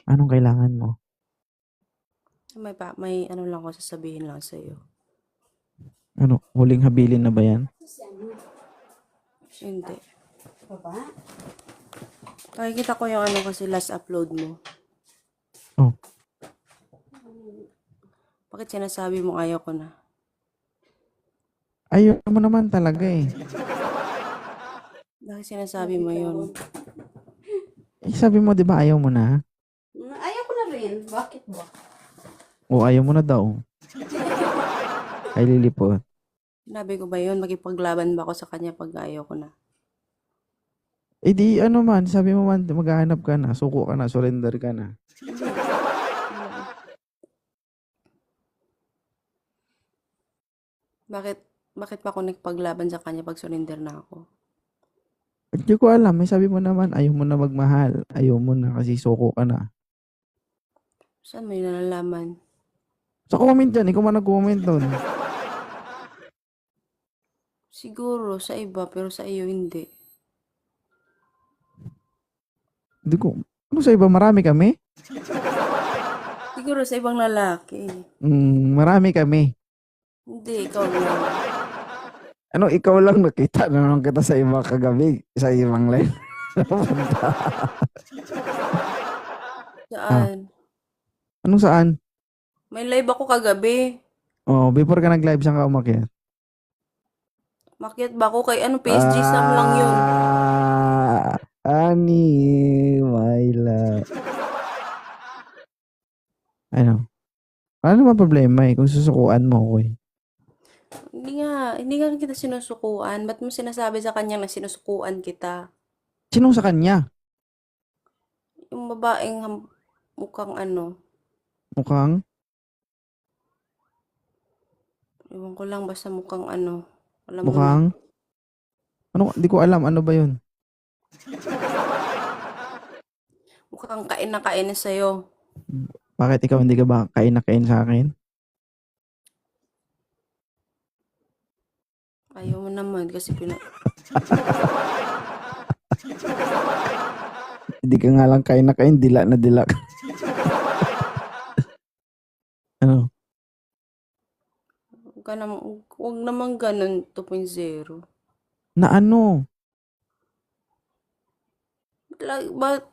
Anong kailangan mo? May ano lang ako sasabihin lang sa'yo. Ano, huling habilin na ba yan? Hindi. Baba? Nakikita ko yung ano kasi last upload mo. Oh, Bakit sinasabi mo ayaw ko na? ayaw mo naman talaga eh. Bakit sinasabi mo yun? Eh, sabi mo, di ba ayaw mo na? Ayaw ko na rin. Bakit ba? O ayaw mo na daw. Ay lilipot. Sinabi ko ba yun? Makipaglaban ba ako sa kanya pag ayaw ko na? Eh di ano man, sabi mo man, maghahanap ka na, suko ka na, surrender ka na. Bakit, bakit pa ako nagpaglaban sa kanya pag surrender na ako? Hindi ko alam, may sabi mo naman, ayaw mo na magmahal. Ayaw mo na kasi suko ka na. Saan mo yun nalalaman? Sa comment dyan, ikaw man nag-comment doon. Siguro sa iba, pero sa iyo hindi. Hindi ko, ano sa iba, marami kami? Siguro sa ibang lalaki. Marami kami. Hindi, ikaw lang. Ano, ikaw lang nakita na naman kita sa iba kagabi, sa ibang live. Ah, Saan? anong saan? May live ako kagabi. Oh, before ka nag-live, saan ka umakyat? Makiat ba ako kay ano, PSG Sam lang yun. Ani, my love. Ano? Ano naman problema eh, kung susukuan mo ko eh. Hindi nga kita sinusukuan. Ba't mo sinasabi sa kanya na sinusukuan kita? Sinong sa kanya? Yung babaeng mukhang ano, Mukhang? ewan ko lang, basta mukhang ano. Alam mo na. Mukhang? Ano? Di ko alam, ano ba yun? Mukhang kain na kain na sa'yo. Bakit ikaw hindi ka ba kain na kain sa akin? Ayaw mo naman kasi Hindi ka nga lang kain na kain, dila na dila ka. Ano? Huwag naman ganun 2.0. Na ano? Ba't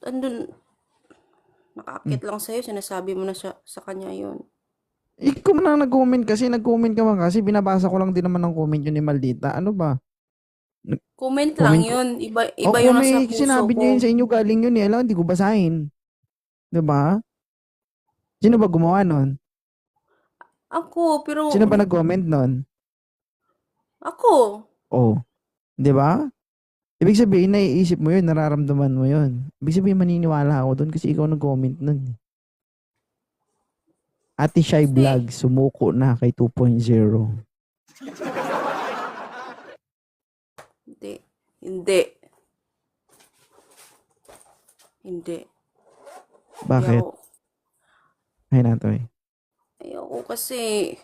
andun, nakakit lang sa'yo, sinasabi mo na sa kanya yun. Ikaw man ang nag-comment kasi, nag-comment ka man kasi, binabasa ko lang din naman ng comment yun ni Maldita. Ano ba? Comment lang Comment ko. yun. Iba O yung kung nasa may puso sinabi ko. niyo yun sa inyo, galing yun eh. Alam, hindi ko basahin. Diba? Sino ba gumawa nun? Ako, pero Sino ba nag-comment nun? ako. Oh. Diba? Ibig sabihin, naiisip mo yun, nararamdaman mo yun. Ibig sabihin, maniniwala ako doon kasi ikaw nag-comment nun. Ate Shy Kasi, Vlog, sumuko na kay 2.0. hindi. Hindi. Hindi. Bakit? Ay nato eh. Ayoko kasi.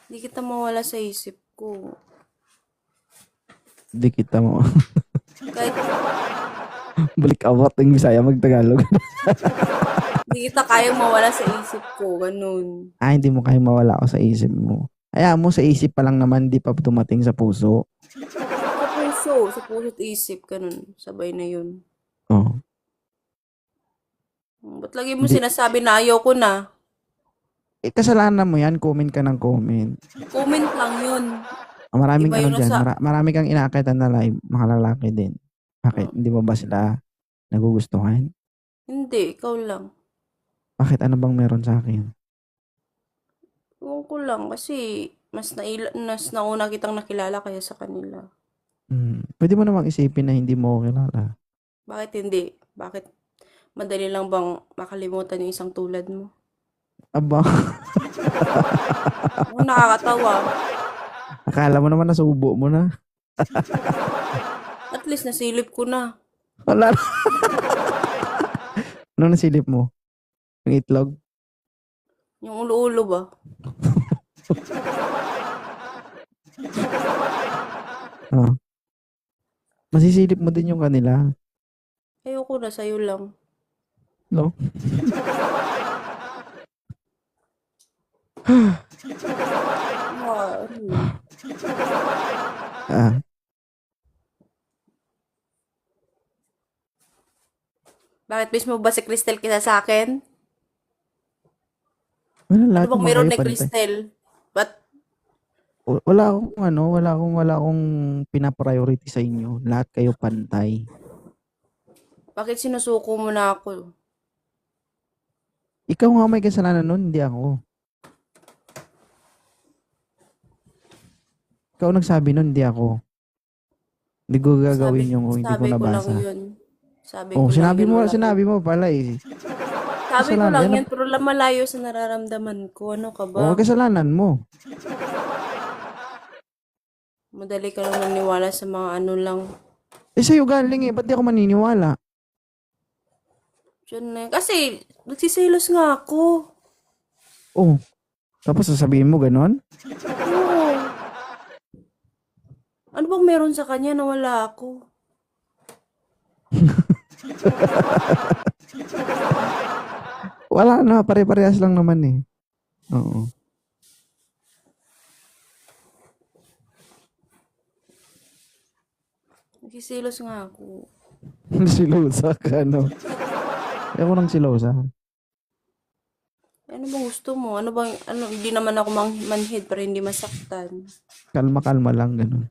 Hindi kita mawala sa isip ko. Di kita mo. Kahit Balik awat ng Bisaya mag-Tagalog. hindi kita kayang mawala sa isip ko. Ganun. Hindi mo kayang mawala ako sa isip mo. Hayaan mo sa isip pa lang naman, di pa dumating sa puso. Sa puso at isip. Ganun. Sabay na yun. Oh. Ba't lagi mo Di, sinasabi na ayaw ko na? kasalanan mo yan, comment ka ng comment. Comment lang yun. Maraming Iba ano yung dyan, nasa... marami kang inaakitan na live, mga lalaki din. Bakit? Hindi mo ba sila nagugustuhan? Hindi, ikaw lang. Bakit? Ano bang meron sa akin? Ewan ko lang kasi mas nauna kitang nakilala kaya sa kanila. Pwede mo namang isipin na hindi mo ako kilala. Bakit hindi? Bakit madali lang bang makalimutan yung isang tulad mo? Aba, Ako nakakatawa. akala mo naman nasubo mo na. At least nasilip ko na. Wala na. Ano nasilip mo? Yung itlog? Yung ulo-ulo ba? Oh. Masisilip mo din yung kanila. Ayoko na, sa'yo lang. No? Ano? Ah, Bakit mismo ba si Cristel kisa sa akin? wala, Ano lahat bang naman meron kayo ni pantay. Cristel? Ba't Wala akong pina-priority sa inyo. Lahat kayo pantay. bakit sinusuko mo na ako? Ikaw nga may kasalanan nun, hindi ako. Ikaw nagsabi nun, hindi ako. Hindi ko Sabi, gagawin yung kung hindi ko sabi ko lang nabasa. yun. Sabi Oh, ko lang yun, wala ko. sinabi mo pala eh. Sabi ko Kasalanan lang yan. yun, pero malayo sa nararamdaman ko. Ano ka Oh, ba? kasalanan mo. Madali ka lang naniwala sa mga ano lang. Eh, sa'yo galing eh. Ba't di ako maniniwala? Diyan na yun. Kasi, nagsisilos nga ako. Oh, tapos sasabihin mo ganon? Oo. Ano bang meron sa kanya na wala ako? Wala na, pare-parehas lang naman eh. Oo. Nagsisilos nga ako. Silosa ka, no? Ako nang silosa. Ano bang gusto mo? Ano bang, ano, hindi naman ako manhid para hindi masaktan. Kalma-kalma lang, ganun.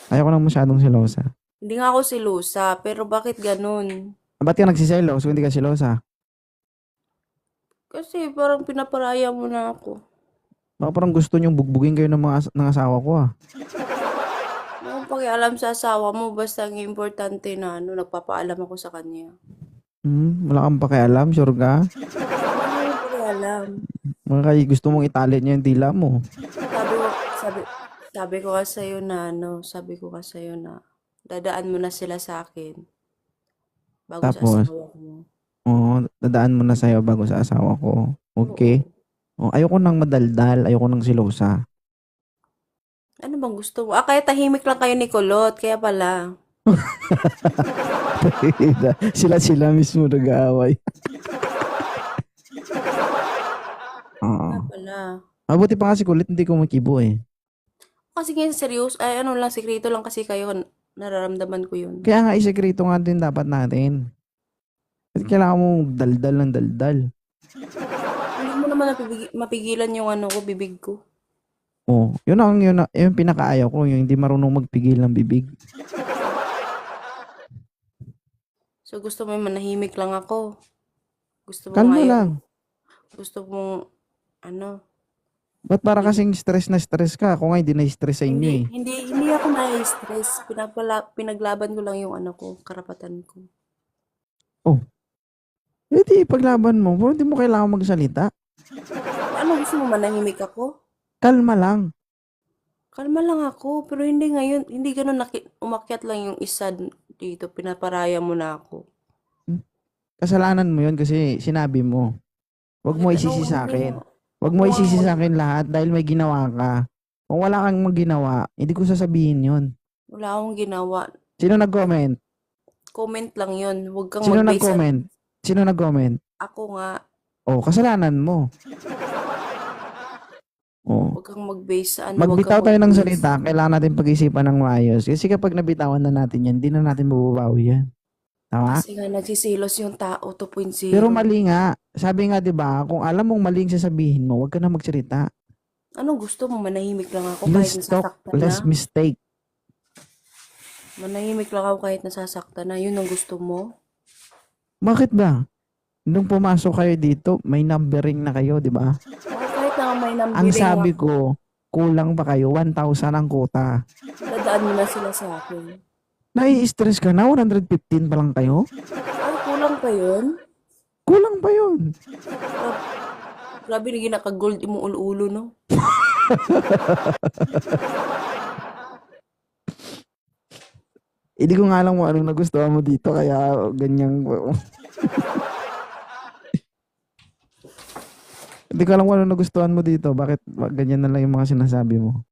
Ayoko nang masyadong silosa. Hindi nga ako silusa, pero bakit ganun? Ba't ka nagsiselos kung hindi ka silosa? Kasi parang pinaparaya mo na ako. Baka parang gusto niyong bugbugin kayo ng asawa ko ah. Ano pakialam sa asawa mo, basta ang importante na ano, nagpapaalam ako sa kanya. Wala kang pakialam, sure ka? Ano pakialam? Gusto mong itali niya yung dila mo. Sabi, sabi ko kasi sa'yo na, ano, sabi ko kasi sa'yo na, dadaan mo na sila sa akin, bago sa Tapos, asawa mo. dadaan mo na sa'yo bago sa asawa ko. Okay? Oo. Ayoko nang madaldal, ayoko nang silosa. Ano bang gusto mo? Kaya tahimik lang kayo ni Kulot, kaya pala. Sila mismo nag-aaway. Kaya Oo. pala. Mabuti pa kasi kulit, hindi ko makibo eh. Kasi ngayon seryoso, ay ano lang, sekreto lang kasi kayo, nararamdaman ko yun. Kaya nga isekreto nga din dapat natin. Kasi kailangan mong daldal ng daldal. Hindi mo naman mapigilan yung ano ko, bibig ko. Oh, yung pinakaayaw ko, yung hindi marunong magpigil ng bibig. So gusto mo yung manahimik lang ako. Gusto mo Kalma ngayon, lang. gusto mong, ano, Ba't para kasing stress na stress ka? Ako nga hindi na-stress sa inyo eh. hindi ako na-stress. Pinaglaban ko lang yung ano ko, karapatan ko. Oh, edi paglaban mo, hindi mo kailangan magsalita. Ano gusto mo, manahimik ako? Kalma lang. Kalma lang ako, pero hindi ngayon, hindi ganun umakyat lang yung isa dito, pinaparaya mo na ako. Kasalanan mo yun kasi sinabi mo. Huwag mo Bakit? isisi Ano, sa hindi akin. nga. Huwag mo isisi sa akin lahat dahil may ginawa ka. Kung wala kang maginawa, hindi ko sasabihin yun. Wala akong ginawa. Sino nag-comment? Comment lang yun. Huwag kang Sino mag-base sa... nag-comment? Sino nag-comment? Ako nga, Oh, kasalanan mo. Oh. huwag kang mag-base sa ano. Huwag Magbitaw kang tayo ng mag-base. salita, kailangan natin pag-isipan ng maayos. Kasi kapag nabitawan na natin yan, hindi na natin mababawi yan. Tama? Kasi nga nagsisilos yung tao, 2.0. Pero mali nga. Sabi nga 'di ba, kung alam mong maling sasabihin mo, huwag ka na magsalita. Anong gusto mo? Manahimik lang ako kahit Less talk, nasasaktan less na? mistake. Manahimik lang ako kahit nasasaktan na? Yun ang gusto mo? Bakit ba? Nung pumasok kayo dito, may numbering na kayo, 'di ba? Kahit na may Ang nambiling sabi ako, ko, kulang pa kayo 1,000 ang quota. dadaan mo na sila sa akin. Nai-stress ka na 115 pa lang kayo? Ay, kulang pa yun? Kulang pa 'yun. Grabe na ginaka-gold imong ulo-ulo, no? Hindi ko nga alam kung anong nagustuhan mo dito kaya ganyang Hindi ko alam kung anong nagustuhan mo dito. Bakit ganyan na lang yung mga sinasabi mo?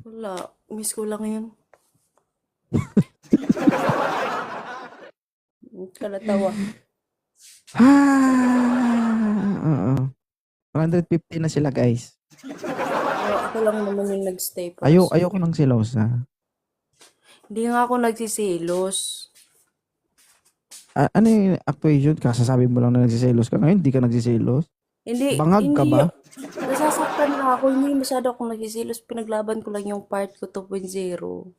Wala. Miss ko lang yun. Kalatawa. Oo. 150 na sila, guys. Ako lang naman yung nagstay pa. Ayoko ng silosa. Hindi nga ako nagsiselos. Ano yung actuation? Kasasabi mo lang na nagsiselos ka ngayon, hindi ka nagsiselos? Hindi, Bangag ka hindi ba? nasasaktan lang ako. Hindi masyado akong nagsiselos. Pinaglaban ko lang yung part ko 2.0.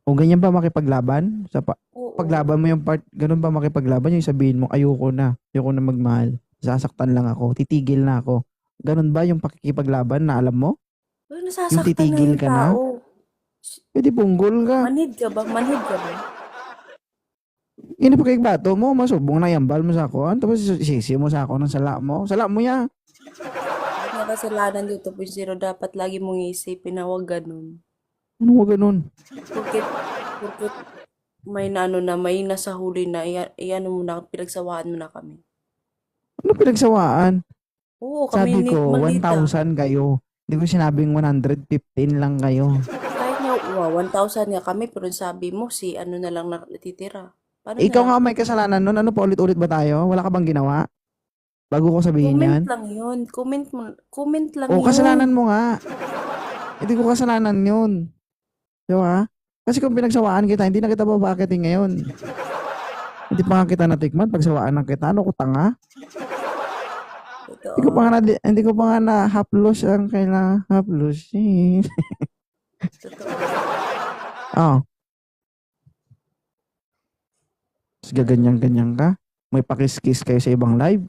O ganyan ba makipaglaban? Oo. Paglaban mo yung part, ganun ba makipaglaban? Yung sabihin mo, ayoko na magmahal. Sasaktan lang ako, titigil na ako. Ganun ba yung pakikipaglaban na alam mo? Pero Yung nasasaktan na titigil yung ka na? tao. Pwede punggol ka. Manhid ka ba? Manhid ka ba? Ini pa kay bato mo, masubong na yambal mo sa ako. Tapos isisi mo sa ako ng sala mo. Sala mo ya. Kahit nga kasalanan yung 2.0, dapat lagi mong iisipin na huwag ganun. Ano mo ganun? Porket may may nasa huli na, iyan mo na, pinagsawaan mo na kami. Ano pinagsamaan? Oo, kami Sabi ni ko, Maldita. 1,000 kayo. Hindi ko sinabing 115 lang kayo. Kahit nga, 1,000 nga kami, pero sabi mo, si ano na lang natitira. Paano Ikaw na? nga may kasalanan nun. Ano pa ulit-ulit ba tayo? Wala ka bang ginawa? Bago ko sabihin Comment yan? lang yun. Comment lang O, yun. kasalanan mo nga. Hindi ko kasalanan yun. Di ba? Kasi kung pinagsawaan kita, hindi na kita babakitin ngayon. Hindi pa nga kita natikman. Pagsawaan na kita, ano ko tanga? Totoo. Hindi ko pa nga na-haplos ang kailangan haplosin. Totoo. Oh. Tapos gaganyan-ganyan ka. May pakis-kiss kayo sa ibang live.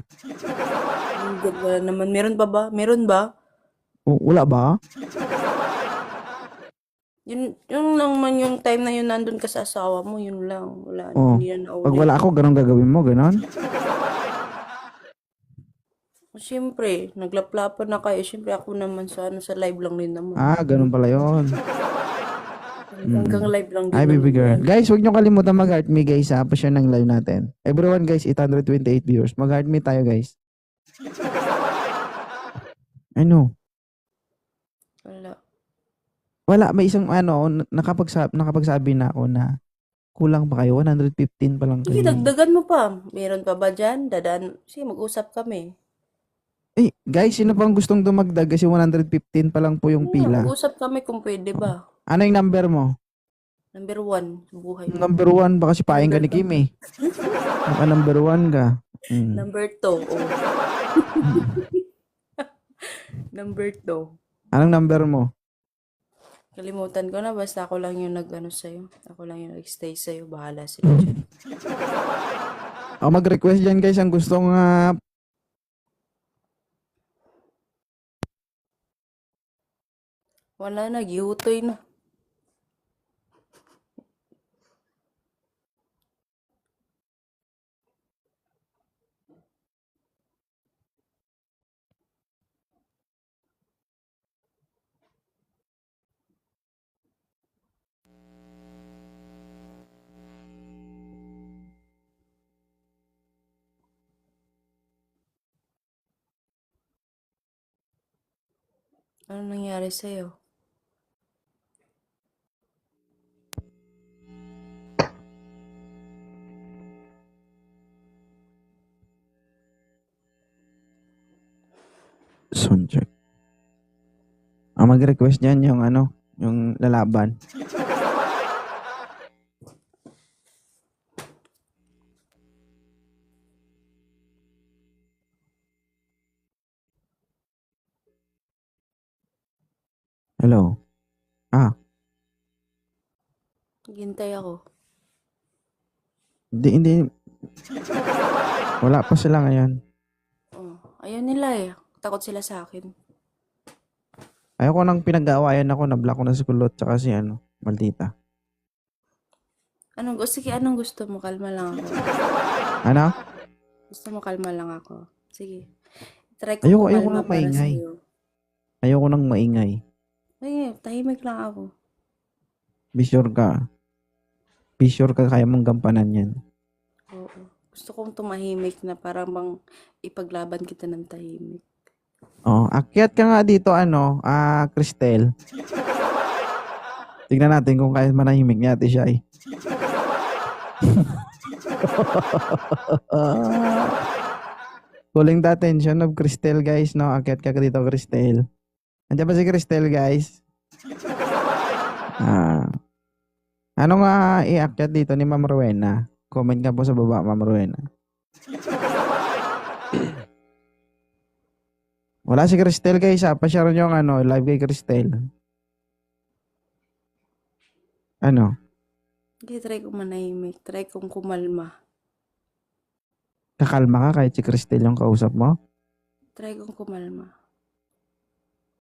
Wala naman. Meron pa ba? Meron ba? O, wala ba? Yun lang man yung time na yun nandun ka sa asawa mo, yun lang. Wala, Oh. hindi na Pag naulit. wala ako, ganun gagawin mo, ganun? Siyempre, naglaplapan na kayo. Siyempre, ako naman sa live lang din naman. Ganun pala yun. Hanggang live lang din Ay, naman. baby girl. yan. Guys, huwag niyo kalimutan mag-heart me, guys, ha? Pa-share ng live natin. Everyone, guys, 828 viewers. Mag-heart me tayo, guys. Ano? Wala, may isang nakapagsabi na ako na kulang pa kayo, 115 pa lang Sige, kayo. dagdagan mo pa. Meron pa ba dyan? Sige, mag-usap kami. Eh, guys, sino pang gustong dumagdag kasi 115 pa lang po yung Sige, pila. mag-usap kami kung pwede ba. Ano yung number mo? Number 1 sa buhay mo. Number 1, baka sipahin ka ni Kim eh. Baka number 1 ka. Number 2. Oh. Number 2. Anong number mo? Kalimutan ko na, basta ako lang yung nag-ano sa'yo. Ako lang yung nag-stay sa'yo. Bahala sila dyan. Mag-request dyan, guys, ang gustong Wala na, gihutoy na. Ano nangyari sa'yo? sound check. Mag-request dyan yung lalaban. Hello? Hintay ako. Hindi. Wala pa sila ngayon. Oh, ayaw nila eh. Takot sila sa akin. Ayoko nang pinag-aawayan ako, na-block ko na si Kulot tsaka si Maldita. Sige, anong gusto mo? Kalma lang ako. Ano? Gusto mo kalma lang ako. Sige. Try ko Ayoko kumalma nang para maingay. sa'yo. Ayoko nang maingay. Ay, tahimik lang ako. Be sure ka. Be sure ka kaya mong gampanan yan. Oo. Gusto kong tumahimik na parang bang ipaglaban kita ng tahimik. Oh, akyat ka nga dito, Cristel. Tignan natin kung kaya manahimik niya, Ate Shai. Pulling the attention of Cristel, guys, no? Akyat ka dito, Cristel. Andiyan ba si Cristel, guys? Ah. Ano nga iakyat dito ni Ma'am Rowena? Comment ka po sa baba, Ma'am Rowena. Wala si Cristel, guys. Pa-share nyo yung live kay Cristel. Ano? Hindi, try kong manahimik. Try kong kumalma. Kakalma ka kahit si Cristel yung kausap mo? Try kong kumalma.